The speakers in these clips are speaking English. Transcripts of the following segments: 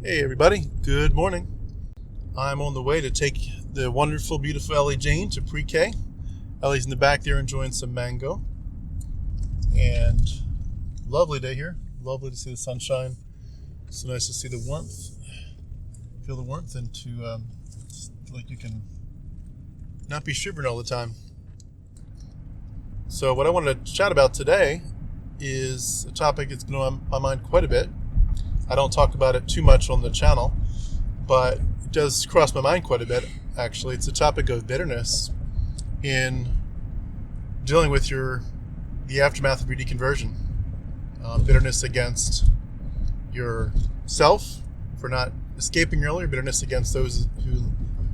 Hey everybody, good morning. I'm on the way to take the wonderful, beautiful Ellie Jane to pre-K. Ellie's in the back there enjoying some mango. And lovely day here. Lovely to see the sunshine. So nice to see the warmth. Feel the warmth and to feel like you can not be shivering all the time. So what I wanted to chat about today is a topic that's been on my mind quite a bit. I don't talk about it too much on the channel, but it does cross my mind quite a bit, actually. It's the topic of bitterness in dealing with the aftermath of your deconversion. Bitterness against yourself for not escaping earlier, bitterness against those who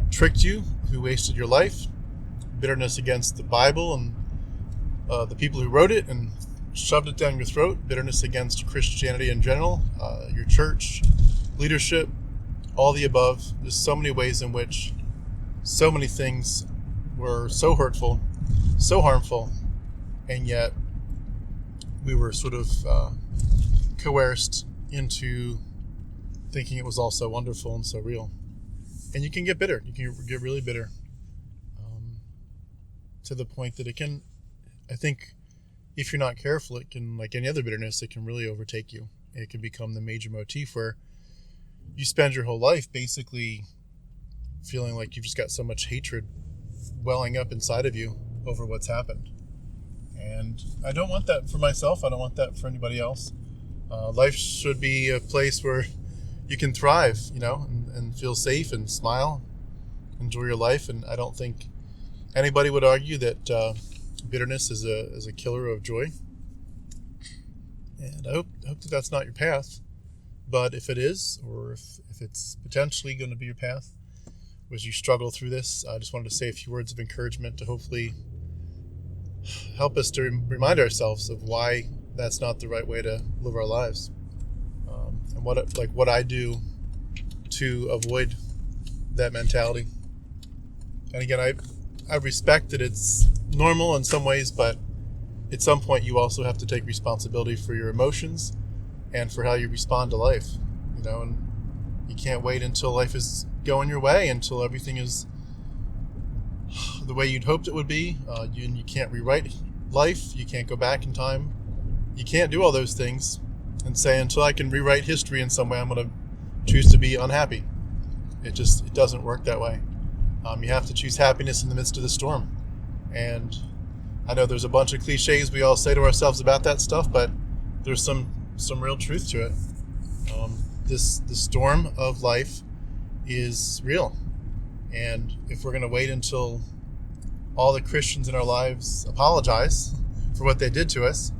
tricked you, who wasted your life, bitterness against the Bible and the people who wrote it and shoved it down your throat, bitterness against Christianity in general, your church, leadership, all the above. There's so many ways in which so many things were so hurtful, so harmful, and yet we were sort of coerced into thinking it was all so wonderful and so real. And you can get bitter. You can get really bitter to the point that it can, I think, if you're not careful, it can, like any other bitterness, it can really overtake you. It can become the major motif where you spend your whole life basically feeling like you've just got so much hatred welling up inside of you over what's happened. And I don't want that for myself. I don't want that for anybody else. Life should be a place where you can thrive, and feel safe and smile, enjoy your life. And I don't think anybody would argue that bitterness is a killer of joy, and I hope that that's not your path. But if it is, or if it's potentially going to be your path as you struggle through this, I just wanted to say a few words of encouragement to hopefully help us to remind ourselves of why that's not the right way to live our lives, and what I do to avoid that mentality. And again, I respect that it's normal in some ways, but at some point you also have to take responsibility for your emotions and for how you respond to life, and you can't wait until life is going your way, until everything is the way you'd hoped it would be. You can't rewrite life. You can't go back in time. You can't do all those things and say, until I can rewrite history in some way, I'm going to choose to be unhappy. It doesn't work that way. You have to choose happiness in the midst of the storm. And I know there's a bunch of cliches we all say to ourselves about that stuff, but there's some real truth to it. The storm of life is real. And if we're going to wait until all the Christians in our lives apologize for what they did to us,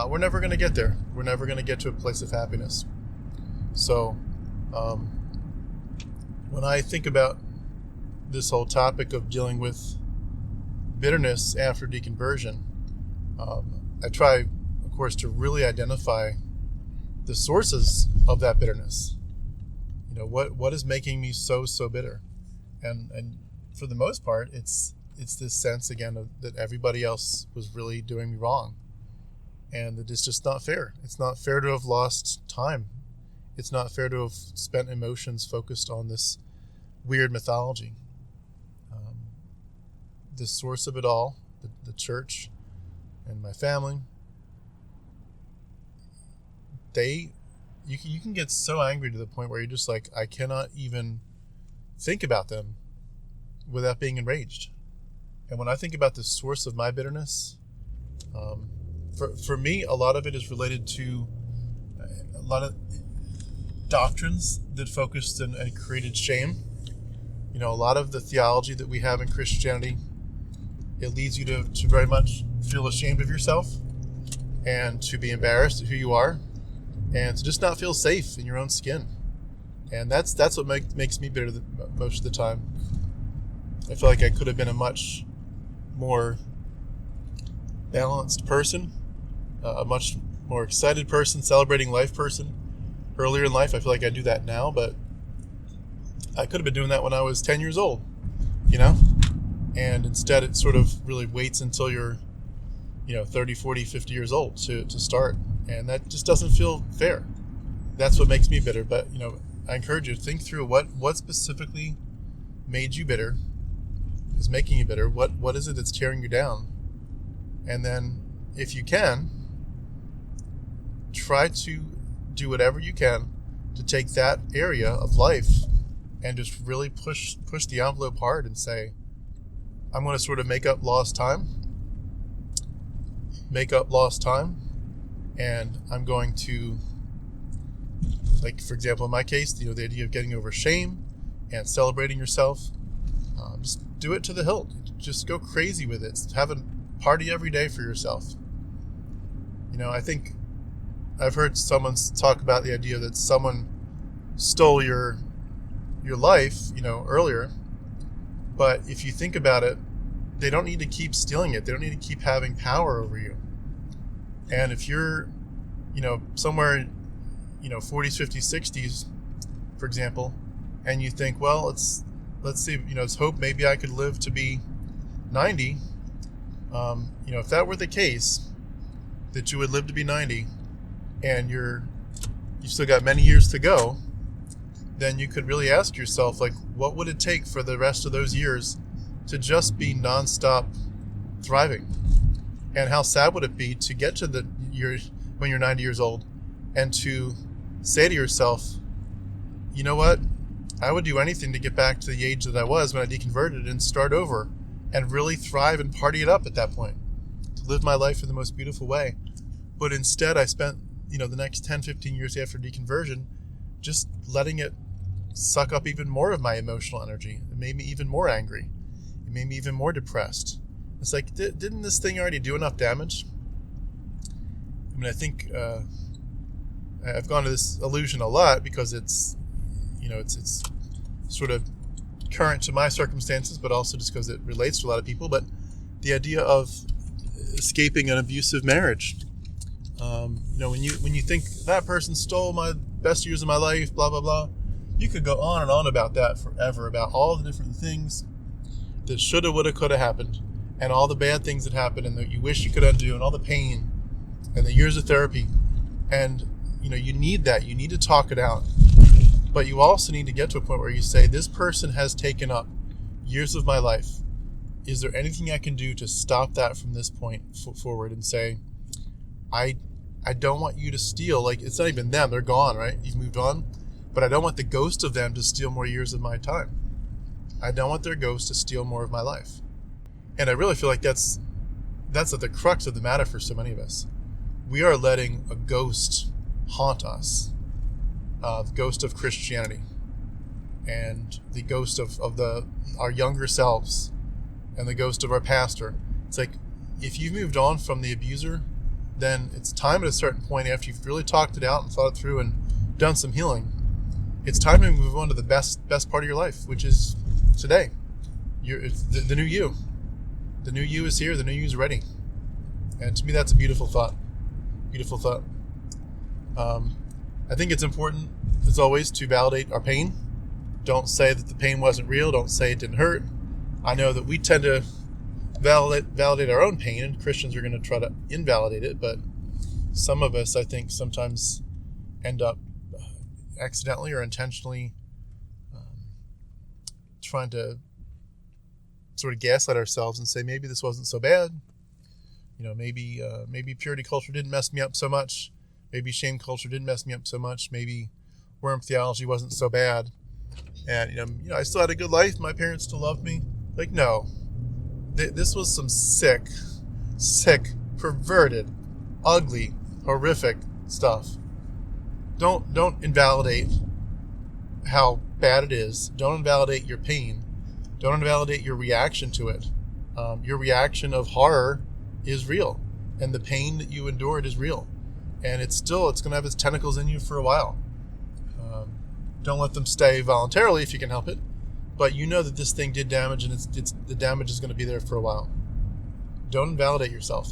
we're never going to get there. We're never going to get to a place of happiness. So when I think about this whole topic of dealing with bitterness after deconversion, I try, of course, to really identify the sources of that bitterness. What is making me so bitter? And for the most part, it's this sense again that everybody else was really doing me wrong, and that it's just not fair. It's not fair to have lost time. It's not fair to have spent emotions focused on this weird mythology. The source of it all, the church and my family, you can get so angry to the point where you're just like, I cannot even think about them without being enraged. And when I think about the source of my bitterness, for me, a lot of it is related to a lot of doctrines that focused and created shame. A lot of the theology that we have in Christianity, it leads you to very much feel ashamed of yourself and to be embarrassed at who you are and to just not feel safe in your own skin. And that's what makes me bitter most of the time. I feel like I could have been a much more balanced person, a much more excited person, celebrating life person earlier in life. I feel like I do that now, but I could have been doing that when I was 10 years old, and instead it sort of really waits until you're 30, 40, 50 years old to start, and that just doesn't feel fair. That's what makes me bitter. But I encourage you to think through what specifically made you bitter, is making you bitter. What is it that's tearing you down? And then, if you can, try to do whatever you can to take that area of life and just really push the envelope hard and say, I'm going to sort of make up lost time, and I'm going to, like, for example, in my case, the idea of getting over shame and celebrating yourself, just do it to the hilt. Just go crazy with it. Have a party every day for yourself. I think I've heard someone talk about the idea that someone stole your life, earlier. But if you think about it, they don't need to keep stealing it. They don't need to keep having power over you. And if you're, somewhere, 40s, 50s, 60s, for example, and you think, well, let's see, let's hope maybe I could live to be 90. If that were the case, that you would live to be 90, and you've still got many years to go, then you could really ask yourself, like, what would it take for the rest of those years to just be nonstop thriving? And how sad would it be to get to the year when you're 90 years old and to say to yourself, you know what? I would do anything to get back to the age that I was when I deconverted and start over and really thrive and party it up at that point, to live my life in the most beautiful way. But instead, I spent, the next 10, 15 years after deconversion just letting it suck up even more of my emotional energy. It made me even more angry. It made me even more depressed. It's like, didn't this thing already do enough damage? I think I've gone to this illusion a lot because it's sort of current to my circumstances, but also just because it relates to a lot of people. But the idea of escaping an abusive marriage. When you think that person stole my best years of my life, blah, blah, blah, you could go on and on about that forever, about all the different things that shoulda, woulda, coulda happened, and all the bad things that happened and that you wish you could undo, and all the pain and the years of therapy. And, you need that. You need to talk it out. But you also need to get to a point where you say, this person has taken up years of my life. Is there anything I can do to stop that from this point forward, and say, I don't want you to steal. Like, it's not even them. They're gone, right? You've moved on. But I don't want the ghost of them to steal more years of my time. I don't want their ghost to steal more of my life. And I really feel like that's at the crux of the matter for so many of us. We are letting a ghost haunt us. The ghost of Christianity. And the ghost of our younger selves. And the ghost of our pastor. It's like, if you've moved on from the abuser, then it's time at a certain point, after you've really talked it out and thought it through and done some healing, it's time to move on to the best part of your life, which is today. It's the new you. The new you is here. The new you is ready. And to me, that's a beautiful thought. Beautiful thought. I think it's important, as always, to validate our pain. Don't say that the pain wasn't real. Don't say it didn't hurt. I know that we tend to validate our own pain, and Christians are going to try to invalidate it, but some of us, I think, sometimes end up accidentally or intentionally trying to sort of gaslight ourselves and say, maybe this wasn't so bad. Maybe purity culture didn't mess me up so much. Maybe shame culture didn't mess me up so much. Maybe worm theology wasn't so bad. And, I still had a good life. My parents still loved me. Like, no. This was some sick, perverted, ugly, horrific stuff. Don't invalidate how bad it is. Don't invalidate your pain. Don't invalidate your reaction to it. Your reaction of horror is real, and the pain that you endured is real, and it's going to have its tentacles in you for a while. Don't let them stay voluntarily if you can help it. But you know that this thing did damage, and the damage is going to be there for a while. Don't invalidate yourself.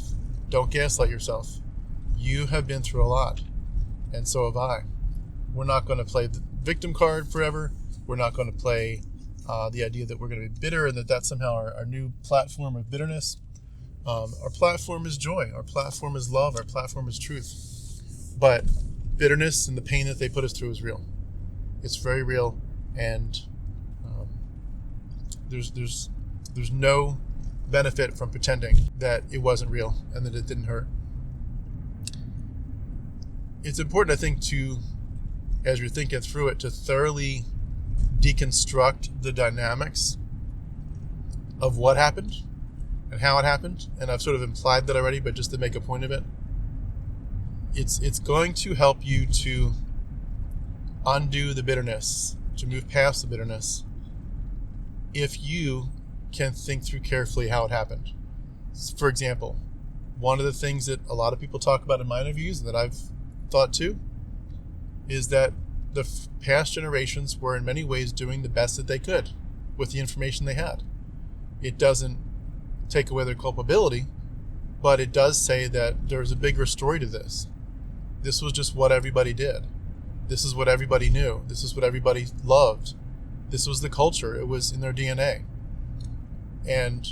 Don't gaslight yourself. You have been through a lot, and so have I. We're not going to play the victim card forever. We're not going to play the idea that we're going to be bitter and that's somehow our new platform of bitterness. Our platform is joy. Our platform is love. Our platform is truth. But bitterness and the pain that they put us through is real. It's very real, and there's no benefit from pretending that it wasn't real and that it didn't hurt. It's important, I think, to, as you're thinking through it, to thoroughly deconstruct the dynamics of what happened and how it happened. And I've sort of implied that already, but just to make a point of it, it's going to help you to undo the bitterness, to move past the bitterness, if you can think through carefully how it happened. For example, one of the things that a lot of people talk about in my interviews, and that I've thought too, is that the past generations were in many ways doing the best that they could with the information they had. It doesn't take away their culpability, but it does say that there's a bigger story to this. This was just what everybody did. This is what everybody knew. This is what everybody loved. This was the culture. It was in their DNA. And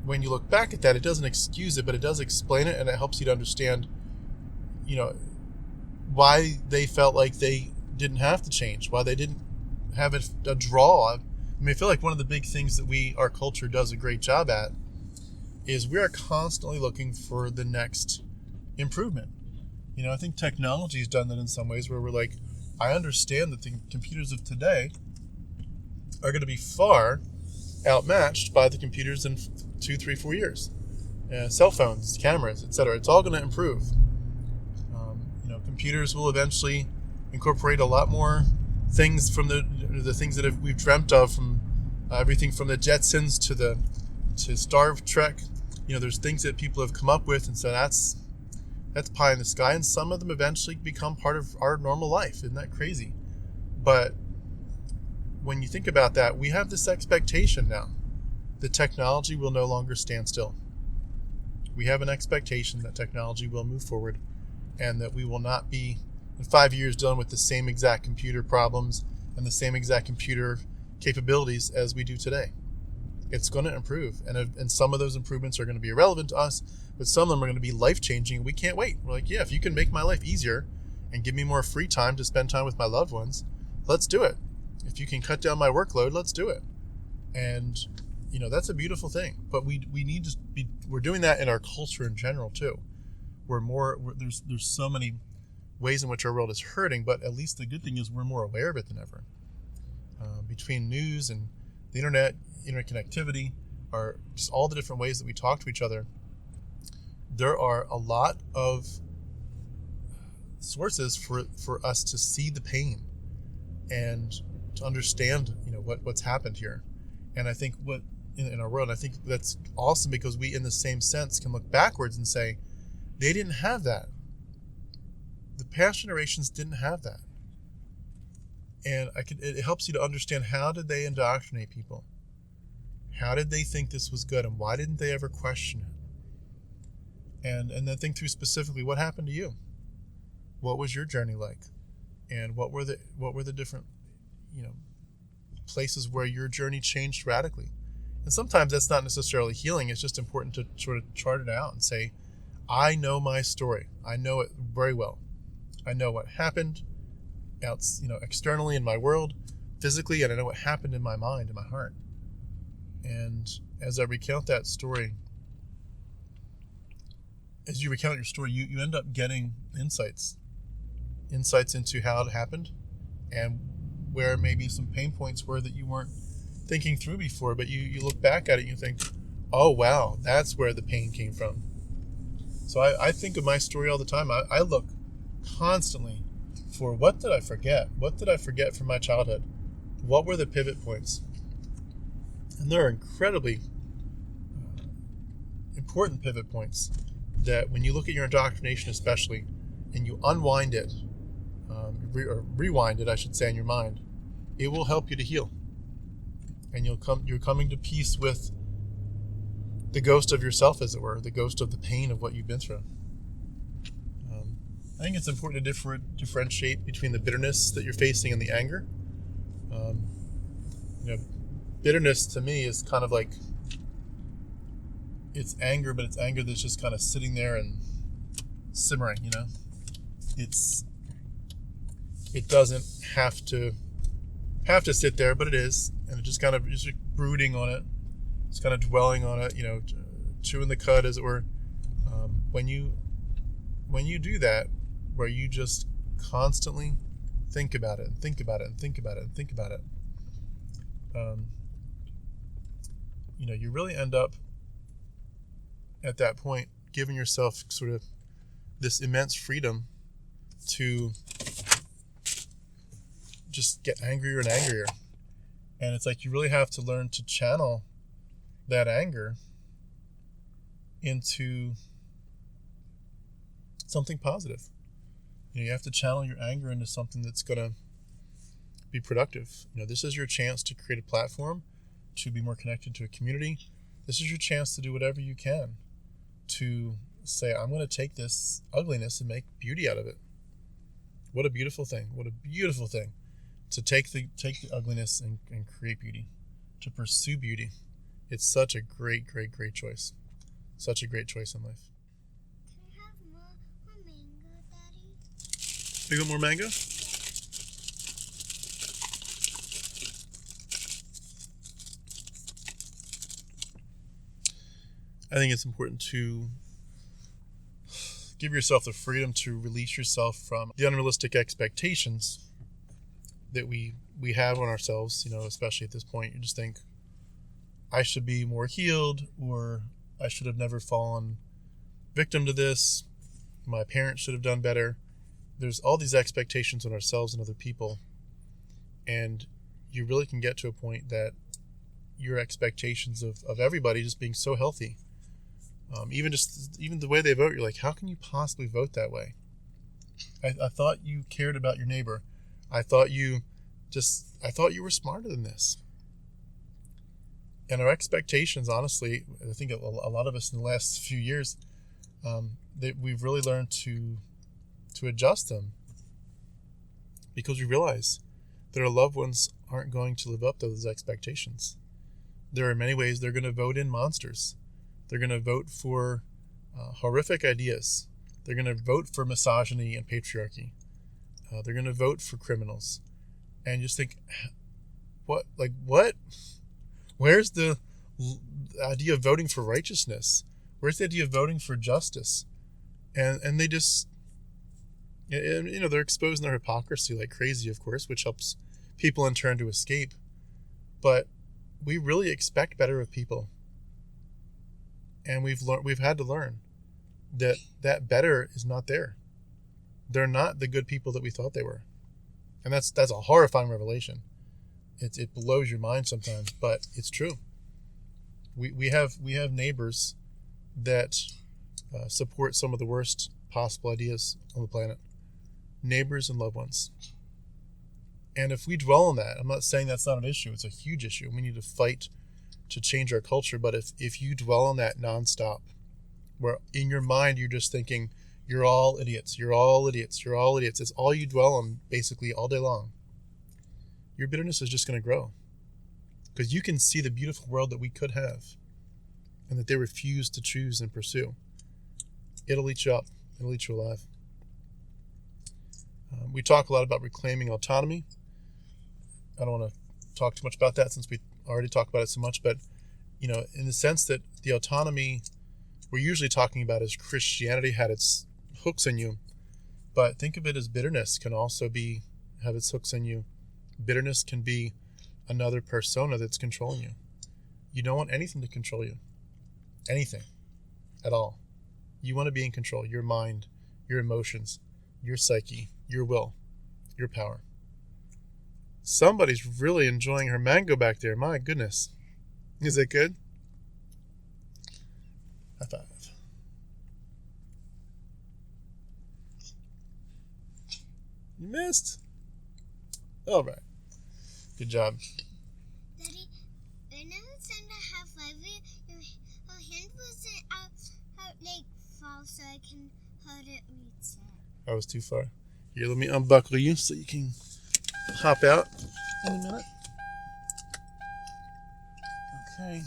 when you look back at that, it doesn't excuse it, but it does explain it, and it helps you to understand, why they felt like they didn't have to change, why they didn't have a draw. I feel like one of the big things that our culture does a great job at is we are constantly looking for the next improvement. I think technology has done that in some ways, where we're like, I understand that the computers of today are going to be far outmatched by the computers in 2, 3, 4 years. Cell phones, cameras, etc. It's all going to improve. Computers will eventually incorporate a lot more things from the things that we've dreamt of, from everything from the Jetsons to Star Trek. There's things that people have come up with, and so that's pie in the sky, and some of them eventually become part of our normal life. Isn't that crazy? But when you think about that, we have this expectation now that technology will no longer stand still. We have an expectation that technology will move forward, and that we will not be in 5 years dealing with the same exact computer problems and the same exact computer capabilities as we do today. It's going to improve, and some of those improvements are going to be irrelevant to us, but some of them are going to be life-changing. We can't wait. We're like, yeah, if you can make my life easier and give me more free time to spend time with my loved ones, let's do it. If you can cut down my workload, let's do it. And that's a beautiful thing. But we need to we're doing that in our culture in general too. There's so many ways in which our world is hurting, but at least the good thing is we're more aware of it than ever. Between news and the internet connectivity, are just all the different ways that we talk to each other, there are a lot of sources for us to see the pain and to understand what's happened here. And I think what in our world, I think that's awesome, because we, in the same sense, can look backwards and say, they didn't have that. The past generations didn't have that. And it helps you to understand, how did they indoctrinate people? How did they think this was good, and why didn't they ever question it? And then think through specifically what happened to you. What was your journey like? And what were the different places where your journey changed radically? And sometimes that's not necessarily healing. It's just important to sort of chart it out and say, I know my story. I know it very well. I know what happened externally in my world, physically, and I know what happened in my mind, in my heart. And as I recount that story, as you recount your story, you end up getting insights into how it happened, and where maybe some pain points were that you weren't thinking through before, but you look back at it and you think, oh wow, that's where the pain came from. So I think of my story all the time. I look constantly for, what did I forget? What did I forget from my childhood? What were the pivot points? And there are incredibly important pivot points that, when you look at your indoctrination especially, and you unwind it, or rewind it, I should say, in your mind, it will help you to heal. And you're coming to peace with the ghost of yourself, as it were, the ghost of the pain of what you've been through. I think it's important to differentiate between the bitterness that you're facing and the anger. Bitterness to me is kind of like, it's anger, but it's anger that's just kind of sitting there and simmering. It's it doesn't have to sit there, but it is, and it just kind of just brooding on it. It's kind of dwelling on it, chewing the cud, as it were. When you do that, where you just constantly think about it and think about it and think about it and think about it, you really end up at that point giving yourself sort of this immense freedom to just get angrier and angrier. And it's like you really have to learn to channel that anger into something positive. You have to channel your anger into something that's going to be productive. This is your chance to create a platform, to be more connected to a community. This is your chance to do whatever you can to say, I'm going to take this ugliness and make beauty out of it. What a beautiful thing. What a beautiful thing to take the ugliness and create beauty, to pursue beauty. It's such a great, great, great choice. Such a great choice in life. Can I have more mango, Daddy? You want more mango? I think it's important to give yourself the freedom to release yourself from the unrealistic expectations that we have on ourselves, especially at this point. You just think, I should be more healed, or I should have never fallen victim to this. My parents should have done better. There's all these expectations on ourselves and other people. And you really can get to a point that your expectations of everybody just being so healthy. Even the way they vote, you're like, how can you possibly vote that way? I thought you cared about your neighbor. I thought you were smarter than this. And our expectations, honestly, I think a lot of us in the last few years, that we've really learned to adjust them, because we realize that our loved ones aren't going to live up to those expectations. There are many ways they're going to vote in monsters. They're going to vote for horrific ideas. They're going to vote for misogyny and patriarchy. They're going to vote for criminals. And just think, what? Where's the idea of voting for righteousness? Where's the idea of voting for justice? And they just, they're exposing their hypocrisy like crazy, of course, which helps people in turn to escape. But we really expect better of people. And we've had to learn that better is not there. They're not the good people that we thought they were. And that's a horrifying revelation. It blows your mind sometimes, but it's true. We have neighbors that support some of the worst possible ideas on the planet. Neighbors and loved ones. And if we dwell on that, I'm not saying that's not an issue. It's a huge issue. We need to fight to change our culture. But if you dwell on that nonstop, where in your mind you're just thinking, you're all idiots, you're all idiots, you're all idiots, it's all you dwell on basically all day long, your bitterness is just going to grow. Because you can see the beautiful world that we could have and that they refuse to choose and pursue. It'll eat you up. It'll eat you alive. We talk a lot about reclaiming autonomy. I don't want to talk too much about that since we already talked about it so much, but in the sense that the autonomy we're usually talking about is Christianity had its hooks in you, but think of it as bitterness can also have its hooks in you. Bitterness can be another persona that's controlling you. You don't want anything to control you. Anything at all. You want to be in control. Your mind, your emotions, your psyche, your will, your power. Somebody's really enjoying her mango back there. My goodness. Is it good? High five. You missed. All right. Good job. Daddy, when I was trying to have five, your hand wasn't out like fall, so I can hold it reset. I was too far. Here, let me unbuckle you so you can hop out in a minute. Okay.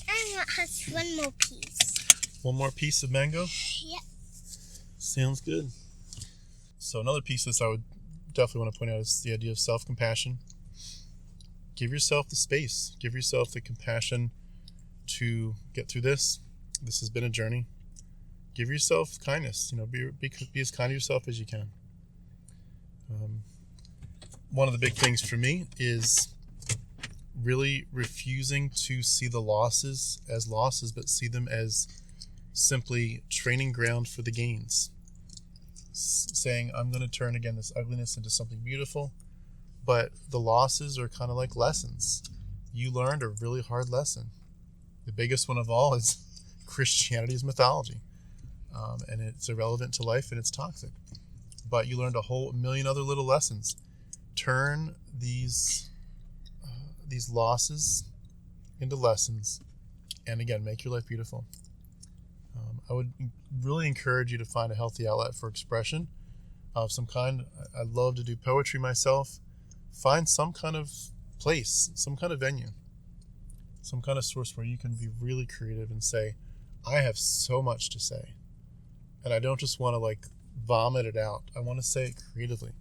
And it has one more piece. One more piece of mango? Yep. Sounds good. So another piece of this I would definitely want to point out is the idea of self-compassion. Give yourself the space. Give yourself the compassion to get through this. This has been a journey. Give yourself kindness. Be as kind to yourself as you can. One of the big things for me is really refusing to see the losses as losses, but see them as simply training ground for the gains. Saying, I'm going to turn again this ugliness into something beautiful, but the losses are kind of like lessons. You learned a really hard lesson. The biggest one of all is Christianity's mythology, and it's irrelevant to life and it's toxic. But you learned a whole million other little lessons. Turn these losses into lessons, and again, make your life beautiful. I would really encourage you to find a healthy outlet for expression of some kind. I love to do poetry myself. Find some kind of place, some kind of venue, some kind of source where you can be really creative and say, I have so much to say. And I don't just want to vomit it out. I want to say it creatively.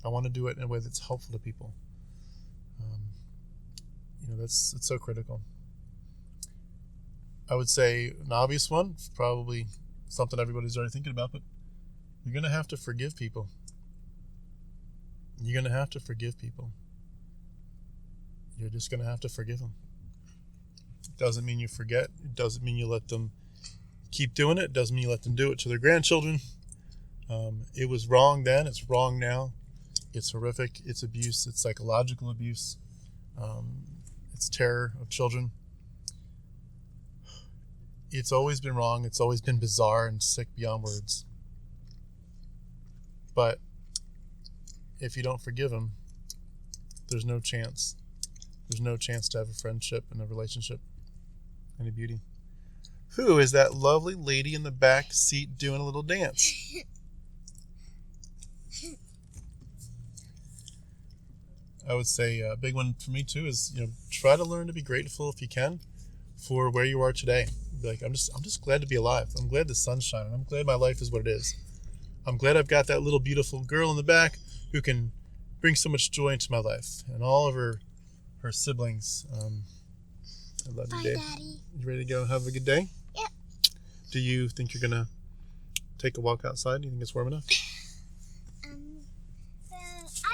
I want to do it in a way that's helpful to people. It's so critical. I would say an obvious one, probably something everybody's already thinking about, but you're going to have to forgive people. You're going to have to forgive people. You're just going to have to forgive them. It doesn't mean you forget. It doesn't mean you let them keep doing it. It doesn't mean you let them do it to their grandchildren. It was wrong then. It's wrong now. It's horrific. It's abuse. It's psychological abuse. It's terror of children. It's always been wrong. It's always been bizarre and sick beyond words. But if you don't forgive them, there's no chance. There's no chance to have a friendship and a relationship. Any beauty. Who is that lovely lady in the back seat doing a little dance? I would say a big one for me too is, try to learn to be grateful if you can for where you are today. Be like, I'm just glad to be alive. I'm glad the sun's shining. I'm glad my life is what it is. I'm glad I've got that little beautiful girl in the back who can bring so much joy into my life, and all of her siblings. I love you, Dave. Daddy. You ready to go have a good day? Yep. Do you think you're gonna take a walk outside? Do you think it's warm enough? I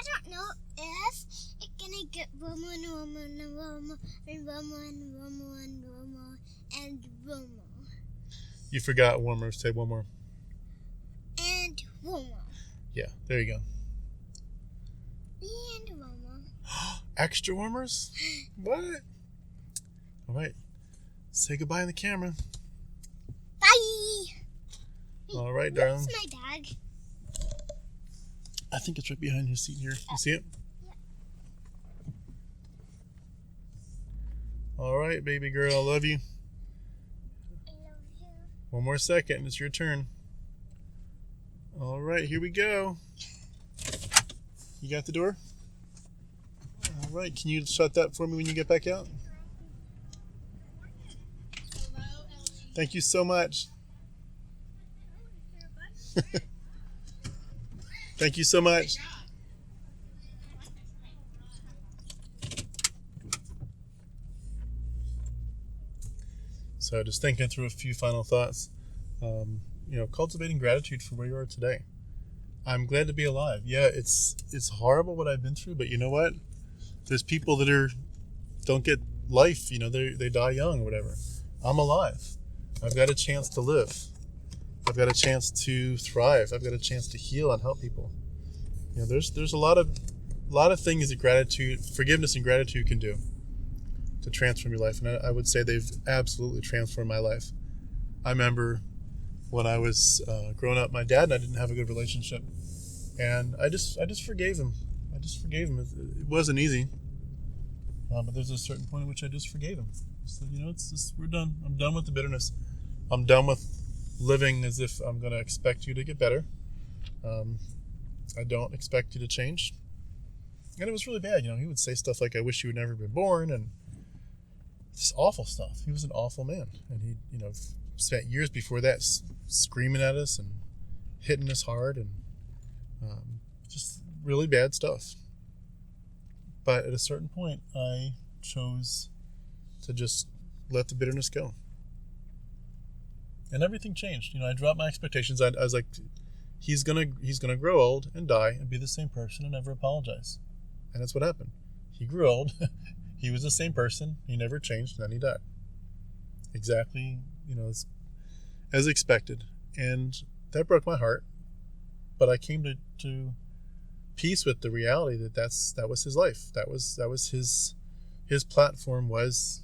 don't know if it's gonna get warmer and warmer and warmer and warmer and warmer and warmer and warmer. You forgot warmer. Say one more. And warmer. Yeah, there you go. And warmer. Extra warmers? What? All right. Say goodbye in the camera. Bye. All right, darling. Where's my bag? I think it's right behind your seat here. You see it? Yeah. All right, baby girl. I love you. I love you. One more second. It's your turn. All right, here we go. You got the door? All right. Can you shut that for me when you get back out? Thank you so much. Thank you so much. So just thinking through a few final thoughts. Cultivating gratitude for where you are today. I'm glad to be alive. Yeah, it's horrible what I've been through, but you know what? There's people that don't get life. They die young or whatever. I'm alive. I've got a chance to live. I've got a chance to thrive. I've got a chance to heal and help people. There's a lot of things that forgiveness and gratitude can do to transform your life. And I would say they've absolutely transformed my life. I remember when I was growing up, my dad and I didn't have a good relationship, and I just forgave him. It wasn't easy, but there's a certain point at which I just forgave him. So, we're done. I'm done with the bitterness. I'm done with living as if I'm going to expect you to get better. I don't expect you to change. And it was really bad. He would say stuff like, I wish you had never been born, and just awful stuff. He was an awful man. And he, spent years before that screaming at us and hitting us hard. And Just really bad stuff. But at a certain point, I chose to just let the bitterness go. And everything changed. I dropped my expectations. I was like, he's gonna grow old and die and be the same person and never apologize. And that's what happened. He grew old. He was the same person. He never changed, and then he died. Exactly, as expected. And that broke my heart. But I came to peace with the reality that was his life. That was his platform was,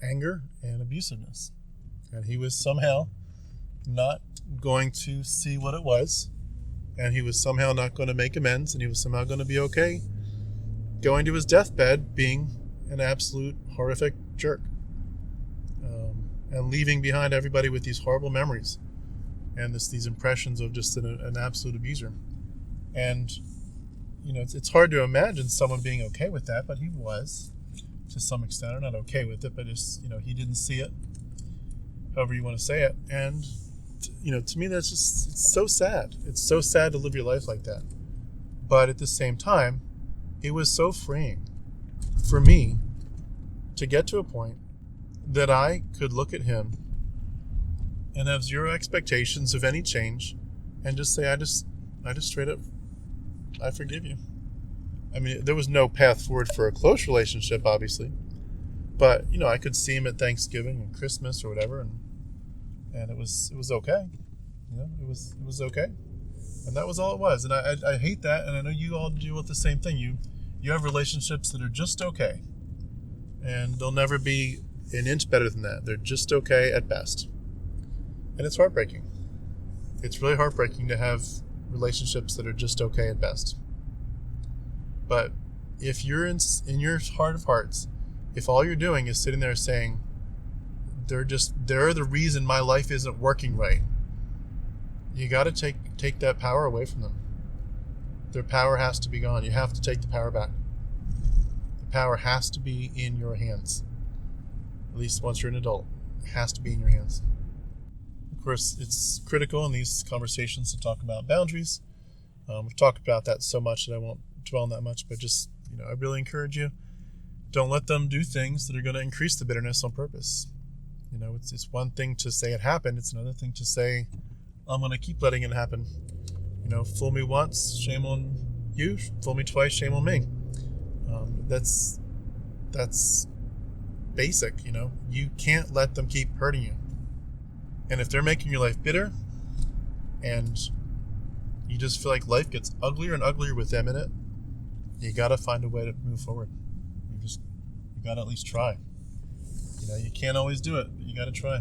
anger and abusiveness. And he was somehow not going to see what it was. And he was somehow not going to make amends. And he was somehow going to be okay going to his deathbed being an absolute horrific jerk. And leaving behind everybody with these horrible memories. And these impressions of just an absolute abuser. And, it's hard to imagine someone being okay with that, but he was, to some extent, or not okay with it, but just, he didn't see it, however you want to say it. And, to me, that's just, it's so sad. It's so sad to live your life like that. But at the same time, it was so freeing for me to get to a point that I could look at him and have zero expectations of any change and just say, I just straight up, I forgive you. I mean, there was no path forward for a close relationship, obviously, but I could see him at Thanksgiving and Christmas or whatever, and it was okay. It was okay, and that was all it was. And I hate that, and I know you all deal with the same thing. You have relationships that are just okay, and they'll never be an inch better than that. They're just okay at best. And it's heartbreaking. It's really heartbreaking to have relationships that are just okay at best. But if you're in your heart of hearts, if all you're doing is sitting there saying, they're the reason my life isn't working right, you got to take that power away from them. Their power has to be gone. You have to take the power back. The power has to be in your hands. At least once you're an adult, it has to be in your hands. Of course, it's critical in these conversations to talk about boundaries. We've talked about that so much that I won't dwell on that much, but just, I really encourage you, don't let them do things that are going to increase the bitterness on purpose. It's one thing to say it happened. It's another thing to say, I'm going to keep letting it happen. Fool me once, shame on you. Fool me twice, shame on me. That's basic, You can't let them keep hurting you. And if they're making your life bitter and you just feel like life gets uglier and uglier with them in it, you got to find a way to move forward. You got to at least try. You can't always do it, but you got to try.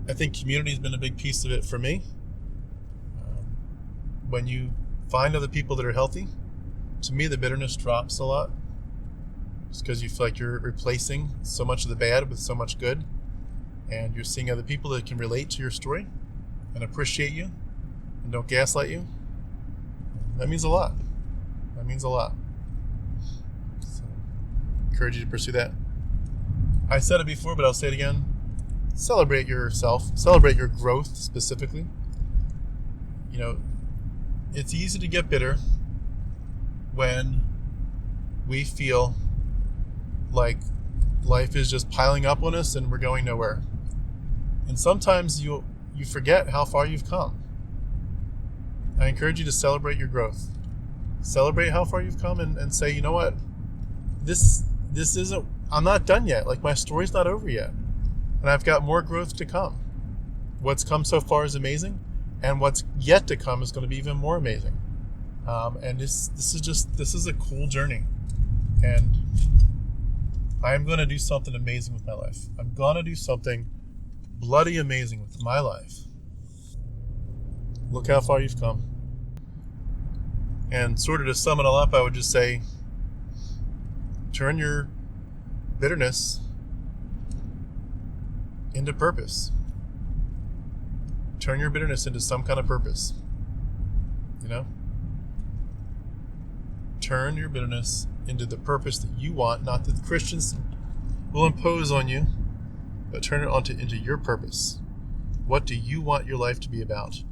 I think community has been a big piece of it for me. When you find other people that are healthy, to me the bitterness drops a lot. Just because you feel like you're replacing so much of the bad with so much good. And you're seeing other people that can relate to your story and appreciate you and don't gaslight you. That means a lot. So, I encourage you to pursue that. I said it before, but I'll say it again. Celebrate yourself. Celebrate your growth specifically. It's easy to get bitter when we feel like life is just piling up on us and we're going nowhere. And sometimes you forget how far you've come. I encourage you to celebrate your growth. Celebrate how far you've come and say, you know what? This isn't, I'm not done yet. Like, my story's not over yet. And I've got more growth to come. What's come so far is amazing, and what's yet to come is going to be even more amazing. And this is a cool journey. And I'm going to do something amazing with my life. I'm going to do something bloody amazing with my life. Look how far you've come. And sort of to sum it all up, I would just say, turn your bitterness into purpose. Turn your bitterness into some kind of purpose. Turn your bitterness into the purpose that you want, not that Christians will impose on you, but turn it into your purpose. What do you want your life to be about?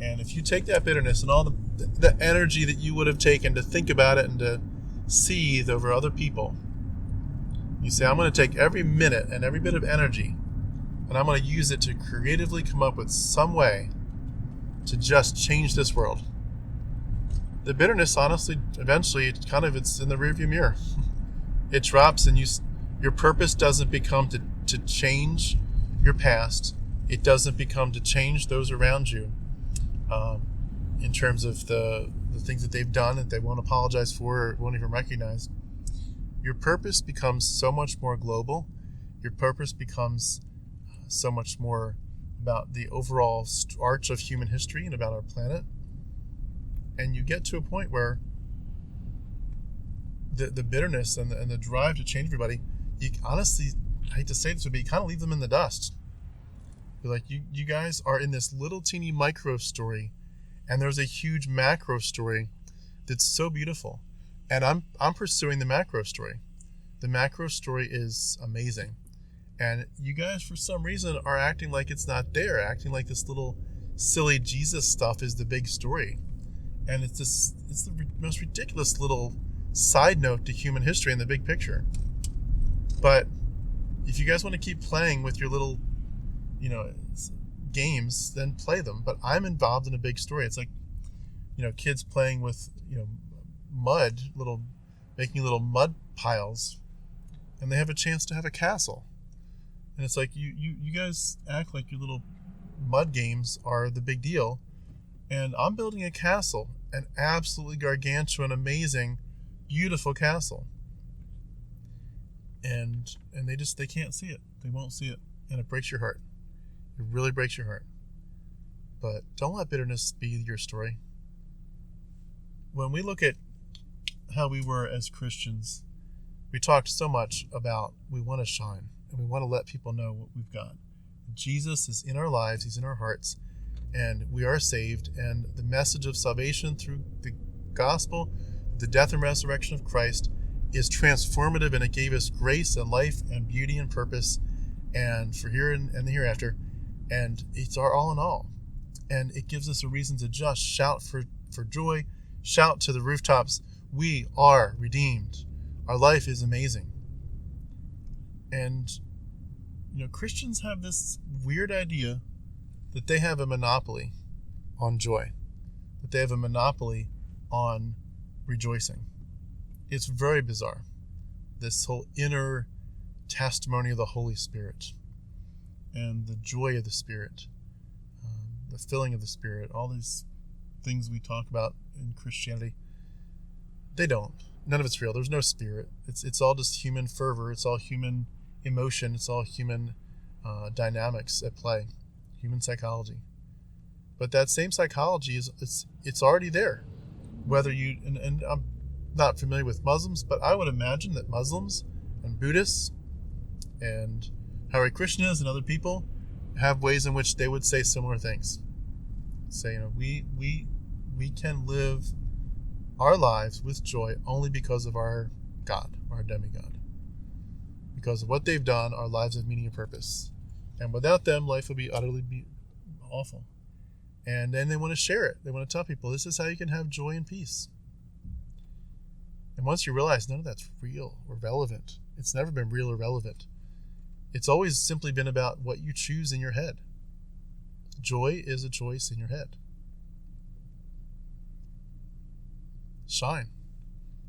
And if you take that bitterness and all the energy that you would have taken to think about it and to seethe over other people, you say, I'm going to take every minute and every bit of energy and I'm going to use it to creatively come up with some way to just change this world. The bitterness, honestly, eventually, it's in the rearview mirror. It drops, and your purpose doesn't become to change your past. It doesn't become to change those around you in terms of the things that they've done that they won't apologize for or won't even recognize. Your purpose becomes so much more global. Your purpose becomes so much more about the overall arch of human history and about our planet. And you get to a point where the bitterness and the drive to change everybody, you honestly, I hate to say this, but you kind of leave them in the dust. You're like, you guys are in this little teeny micro story, and there's a huge macro story that's so beautiful. And I'm pursuing the macro story. The macro story is amazing. And you guys, for some reason, are acting like it's not there, acting like this little silly Jesus stuff is the big story. And it's the most ridiculous little side note to human history in the big picture. But if you guys want to keep playing with your little, games, then play them. But I'm involved in a big story. It's like, kids playing with, mud, making little mud piles, and they have a chance to have a castle. And it's like, you guys act like your little mud games are the big deal. And I'm building a castle, an absolutely gargantuan, amazing, beautiful castle. And they can't see it. They won't see it. And it breaks your heart. It really breaks your heart. But don't let bitterness be your story. When we look at how we were as Christians, we talked so much about we want to shine and we want to let people know what we've got. Jesus is in our lives. He's in our hearts. And we are saved, and the message of salvation through the gospel, the death and resurrection of Christ, is transformative, and it gave us grace and life and beauty and purpose, and for here and the hereafter, and it's our all in all. And it gives us a reason to just shout for joy, shout to the rooftops, we are redeemed. Our life is amazing. And, Christians have this weird idea that they have a monopoly on joy, that they have a monopoly on rejoicing. It's very bizarre, this whole inner testimony of the Holy Spirit and the joy of the Spirit, the filling of the Spirit, all these things we talk about in Christianity. They don't. None of it's real. There's no spirit. It's all just human fervor. It's all human emotion. It's all human dynamics at play. Human psychology. But that same psychology it's already there. Whether you and I'm not familiar with Muslims, but I would imagine that Muslims and Buddhists and Hare Krishnas and other people have ways in which they would say similar things. Say, we can live our lives with joy only because of our God, our demigod. Because of what they've done, our lives have meaning and purpose. And without them, life would be utterly awful. And then they want to share it. They want to tell people, this is how you can have joy and peace. And once you realize none of that's real or relevant, it's never been real or relevant. It's always simply been about what you choose in your head. Joy is a choice in your head. Shine.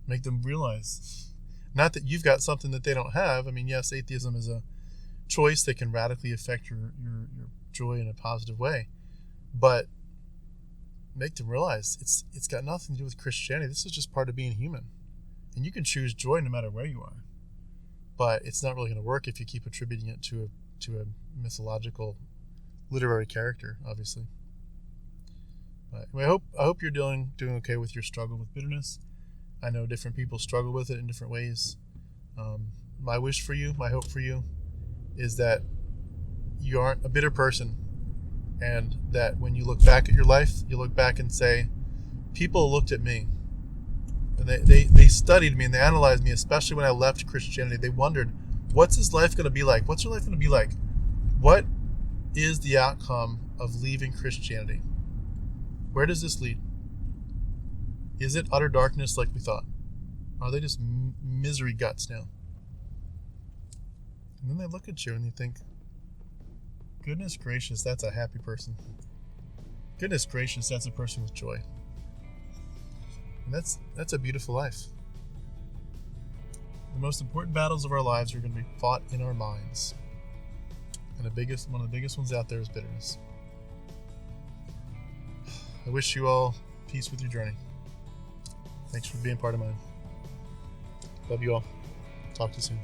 Make them realize. Not that you've got something that they don't have. I mean, yes, atheism is a choice that can radically affect your joy in a positive way, but make them realize it's got nothing to do with Christianity. This is just part of being human, and you can choose joy no matter where you are, but it's not really going to work if you keep attributing it to a mythological literary character, obviously. But anyway, I hope you're doing okay with your struggle with bitterness. I know different people struggle with it in different ways. My wish for you, my hope for you, is that you aren't a bitter person, and that when you look back at your life, you look back and say, people looked at me, and they studied me, and they analyzed me, especially when I left Christianity. They wondered, what's his life going to be like? What's your life going to be like? What is the outcome of leaving Christianity? Where does this lead? Is it utter darkness like we thought? Are they just misery guts now? And then they look at you and you think, goodness gracious, that's a happy person. Goodness gracious, that's a person with joy. And that's a beautiful life. The most important battles of our lives are going to be fought in our minds. And one of the biggest ones out there is bitterness. I wish you all peace with your journey. Thanks for being part of mine. Love you all. Talk to you soon.